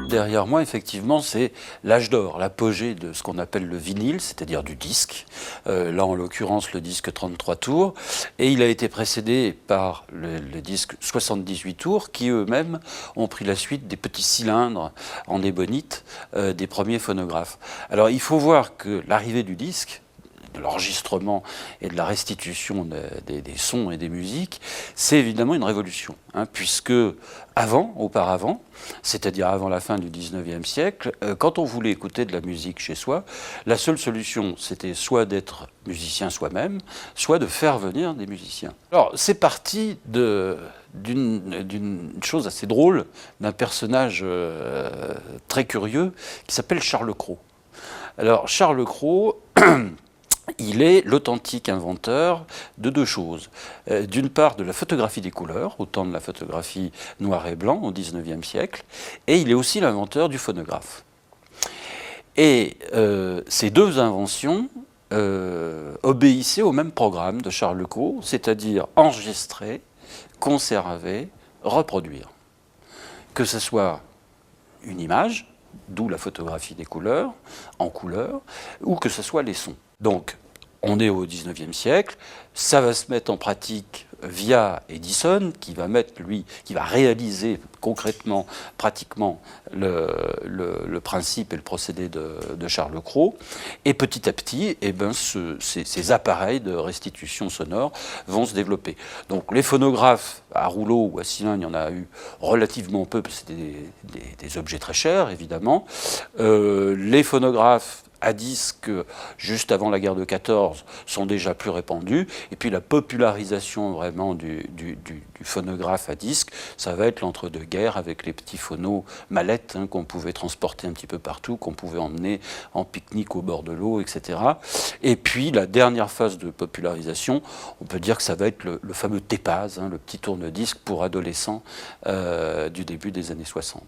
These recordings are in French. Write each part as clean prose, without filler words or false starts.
Derrière moi, effectivement, c'est l'âge d'or, l'apogée de ce qu'on appelle le vinyle, c'est-à-dire du disque. Là, en l'occurrence, le disque 33 tours. Et il a été précédé par le disque 78 tours, qui eux-mêmes ont pris la suite des petits cylindres en ébonite des premiers phonographes. Alors, il faut voir que l'arrivée du disque, de l'enregistrement et de la restitution des sons et des musiques, c'est évidemment une révolution, puisque auparavant, c'est-à-dire avant la fin du 19e siècle, quand on voulait écouter de la musique chez soi, la seule solution, c'était soit d'être musicien soi-même, soit de faire venir des musiciens. Alors, c'est parti d'une chose assez drôle, d'un personnage très curieux, qui s'appelle Charles Cros. Alors, Charles Cros, il est l'authentique inventeur de deux choses. D'une part, de la photographie des couleurs, au temps de la photographie noir et blanc au XIXe siècle, et il est aussi l'inventeur du phonographe. Et ces deux inventions obéissaient au même programme de Charles Cros, c'est-à-dire enregistrer, conserver, reproduire. Que ce soit une image, d'où la photographie des couleurs, en couleur, ou que ce soit les sons. Donc, on est au XIXe siècle, ça va se mettre en pratique via Edison, qui va réaliser concrètement, pratiquement, le principe et le procédé de Charles Cros. Et petit à petit, ces appareils de restitution sonore vont se développer. Donc les phonographes à rouleau ou à cylindre, il y en a eu relativement peu, parce que c'était des objets très chers, évidemment. Les phonographes à disque, juste avant la guerre de 14, sont déjà plus répandus. Et puis la popularisation vraiment du phonographe à disque, ça va être l'entre-deux-guerres avec les petits phonos mallettes qu'on pouvait transporter un petit peu partout, qu'on pouvait emmener en pique-nique au bord de l'eau, etc. Et puis la dernière phase de popularisation, on peut dire que ça va être le fameux TEPAZ, le petit tourne-disque pour adolescents du début des années 60.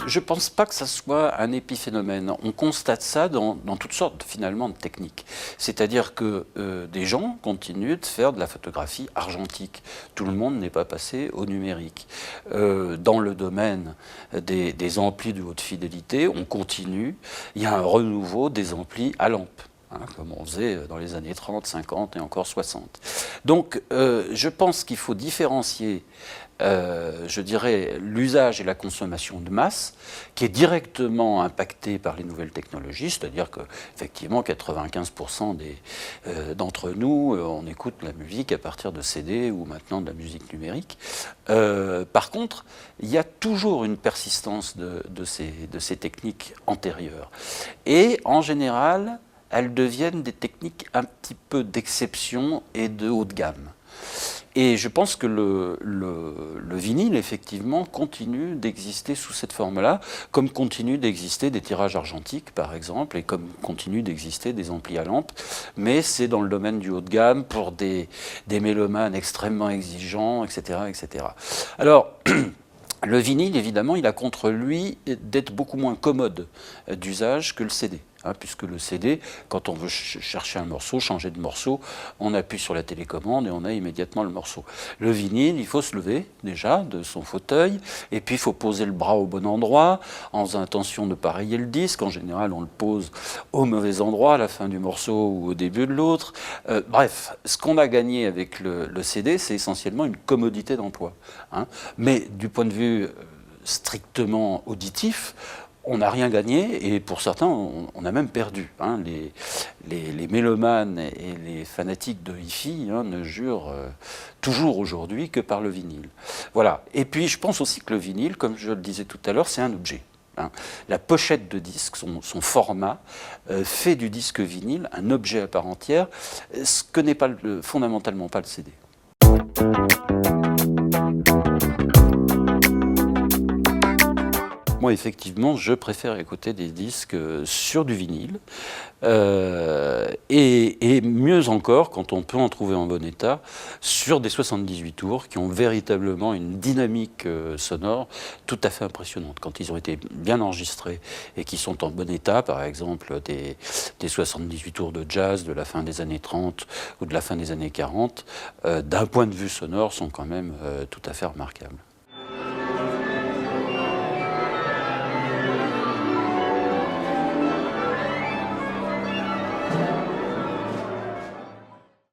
Je ne pense pas que ça soit un épiphénomène. On constate ça dans toutes sortes finalement de techniques. C'est-à-dire que des gens continuent de faire de la photographie argentique. Tout le monde n'est pas passé au numérique. Dans le domaine des amplis de haute fidélité, on continue. Il y a un renouveau des amplis à lampe, comme on faisait dans les années 30, 50 et encore 60. Donc je pense qu'il faut différencier je dirais, l'usage et la consommation de masse, qui est directement impacté par les nouvelles technologies, c'est-à-dire qu'effectivement, 95% d'entre nous, on écoute la musique à partir de CD ou maintenant de la musique numérique. Par contre, il y a toujours une persistance de ces techniques antérieures. Et en général, elles deviennent des techniques un petit peu d'exception et de haut de gamme. Et je pense que le vinyle, effectivement, continue d'exister sous cette forme-là, comme continue d'exister des tirages argentiques, par exemple, et comme continue d'exister des amplis à lampe. Mais c'est dans le domaine du haut de gamme pour des mélomanes extrêmement exigeants, etc., etc. Alors, le vinyle, évidemment, il a contre lui d'être beaucoup moins commode d'usage que le CD. Puisque le CD, quand on veut chercher un morceau, changer de morceau, on appuie sur la télécommande et on a immédiatement le morceau. Le vinyle, il faut se lever déjà de son fauteuil, et puis il faut poser le bras au bon endroit, en faisant attention de ne pas rayer le disque. En général, on le pose au mauvais endroit, à la fin du morceau ou au début de l'autre. Bref, ce qu'on a gagné avec le CD, c'est essentiellement une commodité d'emploi. Mais du point de vue strictement auditif, on n'a rien gagné, et pour certains, on a même perdu. Les mélomanes et les fanatiques de hi-fi ne jurent toujours aujourd'hui que par le vinyle. Voilà. Et puis, je pense aussi que le vinyle, comme je le disais tout à l'heure, c'est un objet. La pochette de disque, son format, fait du disque vinyle un objet à part entière, ce que n'est pas fondamentalement pas le CD. moi, effectivement, je préfère écouter des disques sur du vinyle. Et mieux encore, quand on peut en trouver en bon état, sur des 78 tours qui ont véritablement une dynamique sonore tout à fait impressionnante. Quand ils ont été bien enregistrés et qui sont en bon état, par exemple des 78 tours de jazz de la fin des années 30 ou de la fin des années 40, d'un point de vue sonore, sont quand même tout à fait remarquables.